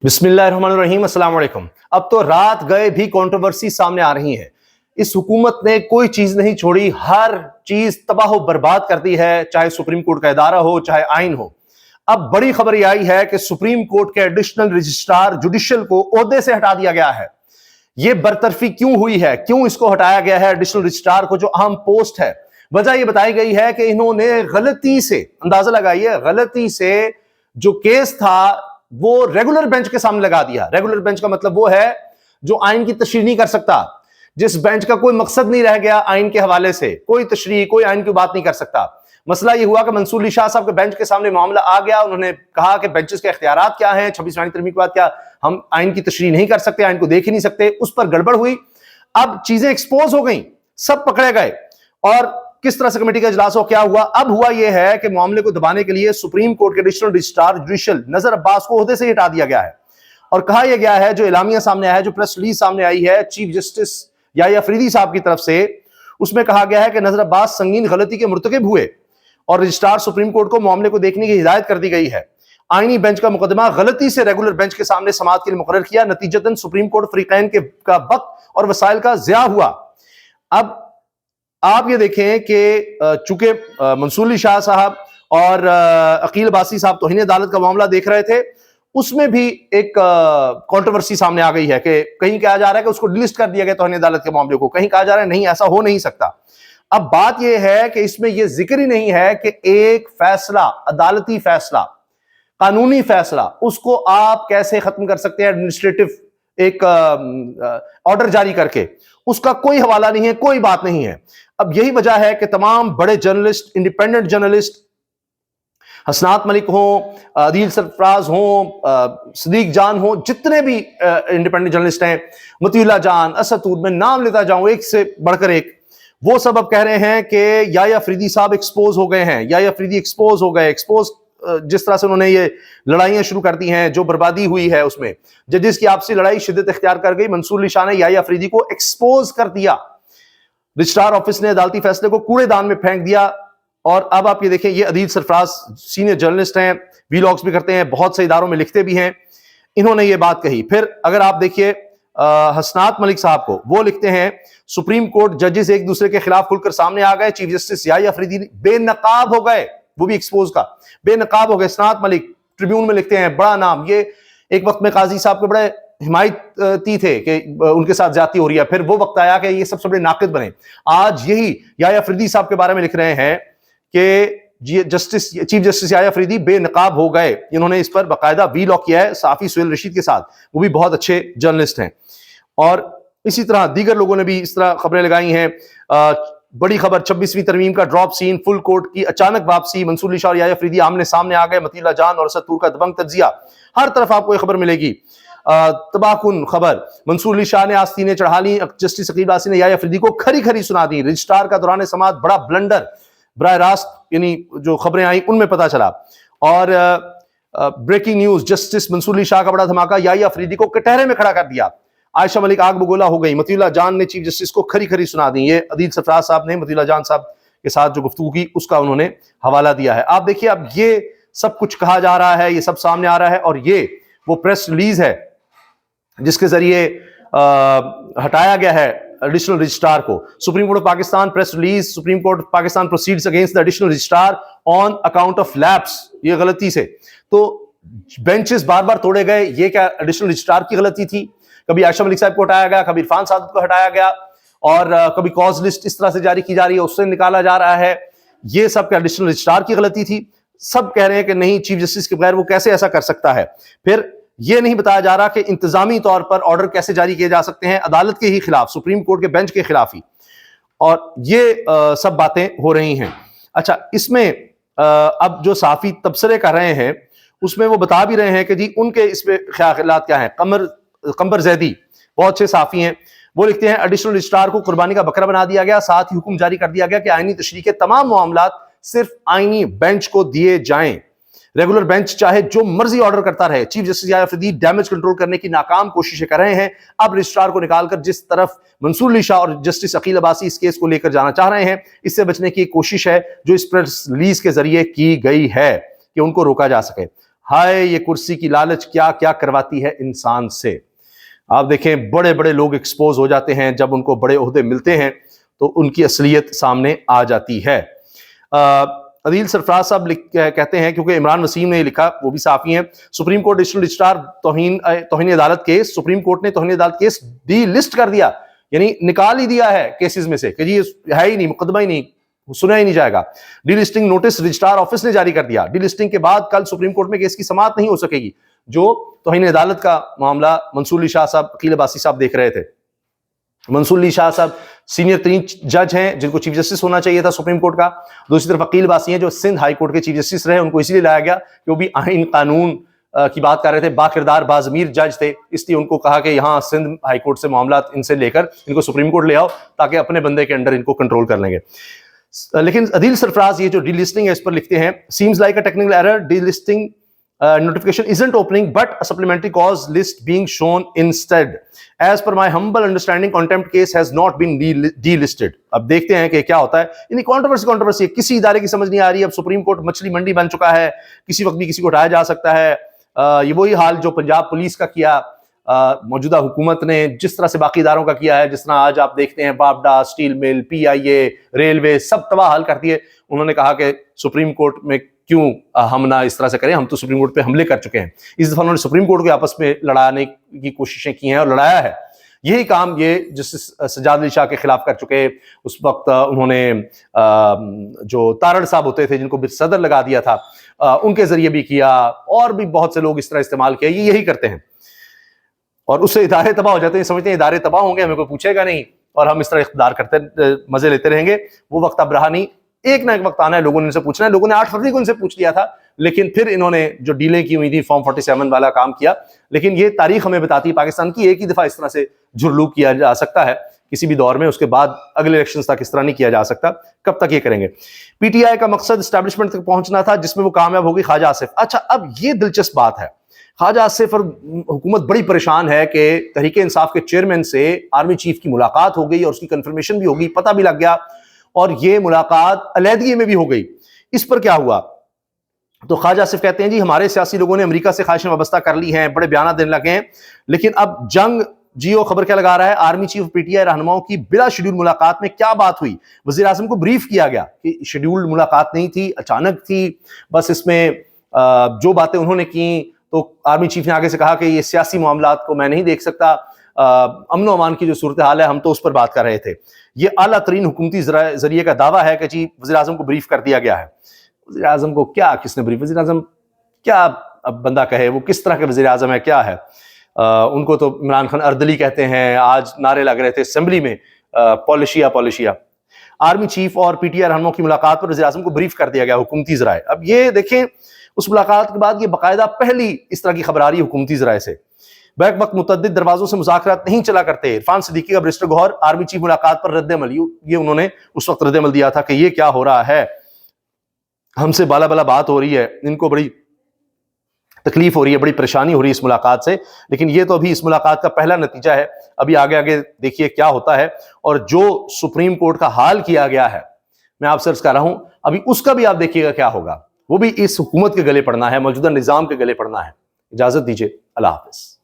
बिस्मिल्लाहिर्रहमानिर्रहीम, अस्सलाम वालेकुम। अब तो रात गए भी कंट्रोवर्सी सामने आ रही है। इस हुकूमत ने कोई चीज नहीं छोड़ी, हर चीज तबाह बर्बाद कर दी है, चाहे सुप्रीम कोर्ट का इदारा हो, चाहे आइन हो। अब बड़ी खबर यह आई है कि सुप्रीम कोर्ट के एडिशनल रजिस्ट्रार जुडिशियल को ओहदे से हटा दिया गया है। यह बरतरफी क्यों हुई है, क्यों इसको हटाया गया है एडिशनल रजिस्ट्रार को, जो अहम पोस्ट है? वजह यह बताई गई है कि इन्होंने गलती से, अंदाजा लगाइए, गलती से जो केस था वो रेगुलर बेंच के सामने लगा दिया। रेगुलर बेंच का मतलब वो है जो आइन की तशरीह नहीं कर सकता, जिस बेंच का कोई मकसद नहीं रह गया आइन के हवाले से, कोई तशरीह, कोई आइन की बात नहीं कर सकता। मसला ये हुआ कि मंसूर अली शाह साहब के बेंच के सामने मामला आ गया। उन्होंने कहा कि बेंचेस के इख्तियारात क्या हैं, 26 तरमीम के बाद क्या हम आइन की तशरीह नहीं कर सकते, आइन को देख ही नहीं सकते। उस पर गड़बड़ हुई, अब चीजें एक्सपोज हो गई, सब पकड़े गए। और किस तरह से कमेटी का इजलास हो, क्या हुआ? अब हुआ यह है कि मामले को दबाने के लिए सुप्रीम कोर्ट के एडिशनल रजिस्ट्रार जुडिशियल नजर अब्बास को ओहदे से हटा दिया गया है। और कहा यह गया है, जो एलामिया सामने आया है, जो प्रेस रिलीज सामने आई है चीफ जस्टिस याहिया अफरीदी साहब की तरफ से, उसमें कहा गया है कि नजर अब्बास संगीन गलती के मुर्तकिब हुए और रजिस्ट्रार सुप्रीम कोर्ट को मामले को देखने की हिदायत कर दी गई है। आईनी बेंच का मुकदमा गलती से रेगुलर बेंच के सामने समाअत के लिए मुकर्रर किया। नतीजतन सुप्रीम कोर्ट फरीकैन का वक्त और वसाइल का ज़िया हुआ। अब आप ये देखें कि चूंकि मंसूर अली शाह साहब और अकील बासी साहब तौहीन अदालत का मामला देख रहे थे, उसमें भी एक कंट्रोवर्सी सामने आ गई है कि कहीं कहा जा रहा है कि उसको डिलिस्ट कर दिया गया तौहीन अदालत के मामले को, कहीं कहा जा रहा है नहीं, ऐसा हो नहीं सकता। अब बात यह है कि इसमें यह जिक्र ही नहीं है कि एक फैसला, अदालती फैसला, कानूनी फैसला, उसको आप कैसे खत्म कर सकते हैं एडमिनिस्ट्रेटिव एक ऑर्डर जारी करके। उसका कोई हवाला नहीं है, कोई बात नहीं है। अब यही वजह है कि तमाम बड़े जर्नलिस्ट, इंडिपेंडेंट जर्नलिस्ट, हसनात मलिक हो, अदील सरफराज हो, सदीक जान हो, जितने भी इंडिपेंडेंट जर्नलिस्ट हैं, मतीउल्लाह जान, असदुद, मैं नाम लेता जाऊं एक से बढ़कर एक, वो सब अब कह रहे हैं कि याहिया अफरीदी साहब एक्सपोज हो गए हैं। याहिया अफरीदी एक्सपोज हो गए। एक्सपोज जिस तरह से उन्होंने ये लड़ाइयां शुरू कर दी हैं, जो बर्बादी हुई है उसमें, जजेस की आपसी लड़ाई शिद्दत इख्तियार कर गई। मंसूर अली शाह ने याहिया अफरीदी को एक्सपोज कर दिया। रजिस्ट्रार ऑफिस ने अदालती फैसले को कूड़ेदान में फेंक दिया। और अब आप ये देखें, ये अदील सरफराज सीनियर जर्नलिस्ट हैं, वीलॉग्स भी करते हैं, बहुत से इदारों में लिखते भी हैं, इन्होंने ये बात कही। फिर अगर आप देखिए हसनात मलिक साहब को, वो लिखते हैं सुप्रीम कोर्ट जजेस एक दूसरे के खिलाफ खुलकर सामने आ गए, चीफ जस्टिस याहिया अफरीदी बेनकाब हो गए, वो भी एक्सपोज का बेनकाब हो गए। हसनात मलिक ट्रिब्यून में लिखते हैं, बड़ा नाम, ये एक वक्त में काजी साहब के बड़े हिमायती थे कि उनके साथ ज्यादती हो रही है, फिर वो वक्त आया कि ये सबसे बड़े नाकिद बने। आज यही याहिया अफरीदी साहब के बारे में लिख रहे हैं कि चीफ जस्टिस याहिया अफरीदी बेनकाब हो गए। इन्होंने इस पर बाकायदा वीलॉग किया है साफी सुहेल रशीद के साथ, वो भी बहुत अच्छे जर्नलिस्ट हैं। और इसी तरह दीगर लोगों ने भी इस तरह खबरें लगाई हैं। बड़ी खबर, 26वीं तरमीम का ड्रॉप सीन, फुल कोर्ट की अचानक वापसी, मंसूर अली शाह और याहिया अफरीदी आमने सामने आ गए, मतीउल्लाह जान और असदुद का दबंग तज्जिया। हर तरफ आपको यह खबर मिलेगी। तबाहकुन खबर, मंसूर अली शाह ने आस्तीनें चढ़ा ली, जस्टिस अकील बासी ने याहिया अफरीदी को खरी खरी सुना दी। रजिस्ट्रार का दौरान समाअत बड़ा ब्लंडर, बराह रास्त यानी जो खबरें आई उनमें पता चला। और breaking news, justice Mansoor Ali Shah का बड़ा धमाका, याहिया अफरीदी को कटहरे में खड़ा कर दिया। आयशा मलिक आग बगोला हो गई। मतीउल्लाह जान ने चीफ जस्टिस को खरी खरी सुना दी। ये अदील सरफराज साहब ने मतीउल्लाह जान साहब के साथ जो गुफ्तगू की उसका उन्होंने हवाला दिया है। आप देखिए, अब ये सब कुछ कहा जा रहा है, ये सब सामने आ रहा है, और ये वो प्रेस रिलीज है जिसके जरिए हटाया गया है एडिशनल रजिस्ट्रार को। Supreme court of Pakistan press release, supreme court of Pakistan proceeds against the additional registrar on account of lapse. ये गलती से तो बेंचेस बार बार तोड़े गए, ये क्या एडिशनल रजिस्ट्रार की गलती थी? कभी आयशा मलिक साहब को हटाया गया, कभी इरफान सादत को हटाया गया, और कभी कॉज लिस्ट इस तरह से जारी की जा रही है, उससे निकाला जा रहा है। ये सब एडिशनल रजिस्ट्रार की गलती थी। सब कह रहे हैं कि नहीं, चीफ जस्टिस के बगैर वो कैसे ऐसा कर सकता है। फिर यह नहीं बताया जा रहा कि इंतजामी तौर पर ऑर्डर कैसे जारी किए जा सकते हैं अदालत के ही खिलाफ, सुप्रीम कोर्ट के बेंच के खिलाफ ही, और ये सब बातें हो रही हैं। अच्छा, इसमें अब जो साफी तबसरे कर रहे हैं उसमें वो बता भी रहे हैं कि जी उनके इस पे ख्यालात क्या हैं। कमर जैदी बहुत अच्छे साफी हैं, वो लिखते हैं एडिशनल रजिस्ट्रार को कुर्बानी का बकरा बना दिया गया, साथ ही हुक्म जारी कर दिया गया कि आईनी तशरीह के तमाम मामलात सिर्फ आईनी बेंच को दिए जाएं। रेगुलर बेंच चाहे जो मर्जी ऑर्डर करता रहे। Chief justice Yahya Afridi damage control करने की नाकाम कोशिशें कर रहे हैं। अब रजिस्ट्रार को निकालकर जिस तरफ मंसूर अली शाह और जस्टिस अकील अब्बासी इस केस को लेकर जाना चाह रहे हैं, इससे बचने की कोशिश है जो इस प्रेस रिलीज के जरिए की गई है कि उनको रोका जा सके। हाय ये कुर्सी की लालच क्या क्या करवाती है इंसान से। आप देखें बड़े बड़े लोग एक्सपोज हो जाते हैं, जब उनको बड़े ओहदे मिलते हैं तो उनकी असलियत सामने आ जाती है। अदील सरफराज साहब कहते हैं, क्योंकि इमरान वसीम ने लिखा, वो भी साफी हैं, सुप्रीम कोर्ट एडिशनल रजिस्ट्रार तौहीन अदालत केस, सुप्रीम कोर्ट ने तौहीन अदालत केस डी लिस्ट कर दिया, यानी निकाल ही दिया है केसेस में से कि जी है ही नहीं, मुकदमा ही नहीं, सुना ही नहीं जाएगा। डीलिस्टिंग नोटिस रजिस्ट्रार ऑफिस ने जारी कर दिया। डीलिस्टिंग के बाद कल सुप्रीम कोर्ट में केस की समाअत नहीं हो सकेगी। जो तौहीन अदालत का मामला मंसूर अली शाह साहब, अकील अब्बासी साहब देख रहे थे। मंसूर अली शाह साहब सीनियर 3 जज हैं जिनको चीफ जस्टिस होना चाहिए था सुप्रीम कोर्ट का। दूसरी तरफ अकील अब्बासी हैं जो सिंध हाई कोर्ट के चीफ जस्टिस रहे, उनको इसलिए लाया गया कि वो भी आइन कानून की बात कर रहे थे, बाकिरदार बाजमीर जज थे, इसलिए उनको कहा कि यहाँ सिंध हाई कोर्ट से मामला इनसे लेकर इनको सुप्रीम कोर्ट ले आओ ताकि अपने बंदे के अंडर इनको कंट्रोल कर लेंगे। लेकिन अदील सरफराज ये जो डीलिस्टिंग है इस पर लिखते हैं, seems like a technical error, delisting notification isn't opening but a supplementary cause list being shown instead. As per my humble understanding, contempt case has not been delisted. अब देखते हैं कि क्या होता है। यानी कंट्रोवर्सी किसी इदारे की समझ नहीं आ रही। अब सुप्रीम कोर्ट मछली मंडी बन चुका है, किसी वक्त भी किसी को उठाया जा सकता है। ये वही हाल जो पंजाब पुलिस का किया, मौजूदा हुकूमत ने जिस तरह से बाकी इदारों का किया है, जिस तरह आज आप देखते हैं बापडा, स्टील मिल, PIA, रेलवे, सब तबाह हाल कर दिए। उन्होंने कहा कि सुप्रीम कोर्ट में क्यों हम ना इस तरह से करें, हम तो सुप्रीम कोर्ट पे हमले कर चुके हैं। इस दफा उन्होंने सुप्रीम कोर्ट को आपस में लड़ाने की कोशिशें की हैं और लड़ाया है। यही काम ये जस्टिस सज्जाद अली शाह के खिलाफ कर चुके। उस वक्त उन्होंने जो तारड़ साहब होते थे जिनको सदर लगा दिया था, उनके जरिए भी किया, और भी बहुत से लोग इस तरह इस्तेमाल किया। ये यही करते हैं और उससे इदारे तबाह हो जाते हैं। समझते हैं इदारे तबाह होंगे, हमें कोई पूछेगा नहीं और हम इस तरह इख्तियार करते मजे लेते रहेंगे। वो वक्त अब रहा नहीं। एक ना एक वक्त आना है, लोगों ने इनसे पूछना है। लोगों ने 8 फरवरी को इनसे पूछ लिया था, लेकिन फिर इन्होंने जो डीलें की हुई थी फॉर्म 47 वाला काम किया। लेकिन ये तारीख हमें बताती है पाकिस्तान की, एक ही दफा इस तरह से झुरलू किया जा सकता है किसी भी दौर में, उसके बाद अगले इलेक्शंस तक इस तरह नहीं किया जा सकता। कब तक ये करेंगे? PTI का मकसद एस्टैब्लिशमेंट तक पहुंचना था, जिसमें वो कामयाब होगी ख्वाजा आसिफ। अच्छा, अब ये दिलचस्प बात है, ख्वाजा आसिफ और हुकूमत बड़ी परेशान है कि तहरीक इंसाफ के चेयरमैन से आर्मी चीफ की मुलाकात हो गई और उसकी कंफर्मेशन भी हो गई, पता भी लग गया, और ये मुलाकात अलहदगी में भी हो गई। इस पर क्या हुआ? तो ख्वाजा आसिफ कहते हैं जी हमारे सियासी लोगों ने अमेरिका से ख्वाहिशें वाबस्ता कर ली हैं, बड़े बयान देने लगे हैं, लेकिन अब जंग जियो खबर क्या लगा रहा है, आर्मी चीफ PTI रहनुमाओं की बिला शेड्यूल मुलाकात में क्या बात हुई? वजीर आजम को ब्रीफ किया गया कि शेड्यूल्ड मुलाकात नहीं थी, अचानक थी, बस इसमें जो बातें उन्होंने की, तो आर्मी चीफ ने आगे से कहा कि ये सियासी मामलात को मैं नहीं देख सकता, अमन अमान की जो सूरत हाल है हम तो उस पर बात कर रहे थे। ये आला तरीन हुकूमती जरिए का दावा है कि जी वज़ीर आज़म को ब्रीफ कर दिया गया है। वज़ीर आज़म को क्या, किसने ब्रीफ? वज़ीर आज़म क्या अब बंदा कहे, वो किस तरह के वज़ीर आज़म है, क्या है? उनको तो इमरान खान अर्दली कहते हैं। आज नारे लग रहे थे असेंबली में, पॉलिशिया पॉलिशिया। आर्मी चीफ और PTI रहनुमाओं की मुलाकात पर वज़ीर आज़म को ब्रीफ कर दिया गया हुकूमती ज़राए। अब ये देखें, उस मुलाकात के बाद ये बाकायदा पहली इस तरह की खबर आ रही है हुकूमती ज़राए से। बैक वक्त मुतअद्दिद दरवाजों से मुज़ाकरात नहीं चला करते। इरफान सिद्दीकी का बैरिस्टर गौहर आर्मी चीफ मुलाकात पर रद्द-ए-अमल, ये उन्होंने उस वक्त रद्द-ए-अमल दिया था कि ये क्या हो रहा है, हमसे बाला बाला बात हो रही है, इनको बड़ी तकलीफ हो रही है, बड़ी परेशानी हो रही है इस मुलाकात से। लेकिन ये तो अभी इस मुलाकात का पहला नतीजा है, अभी आगे आगे देखिए क्या होता है। और जो सुप्रीम कोर्ट का हाल किया गया है, मैं आपसे अर्ज कर रहा हूं, अभी उसका भी आप देखिएगा क्या होगा। वो भी इस हुकूमत के गले पड़ना है, मौजूदा निजाम के गले पड़ना है। इजाजत दीजिए, अल्लाह हाफिज।